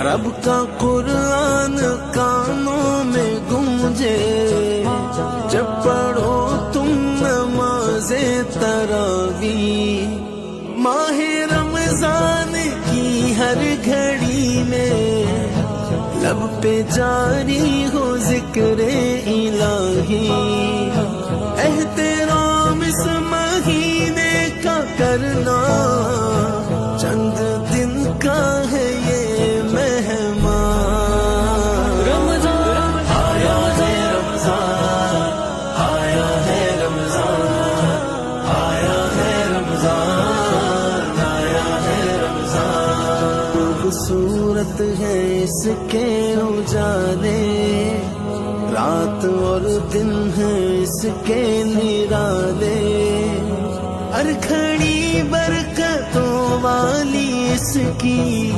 رب کا قرآن کانوں میں گونجے، جب پڑھو تم نماز تراویح، ماہ رمضان کی ہر گھڑی میں لب پہ جاری ہو ذکر الہی، احترام اس مہینے کا کرنا، چند دن کا ہے یہ مہمان۔ رمضان آیا ہے، رمضان آیا ہے، رمضان آیا ہے، رمضان آیا ہے، رمضان خوبصورت ہے اس کے اجالے، رات اور دن ہے اس کے نرالے، ہر گھڑی برکتوں والی اس کی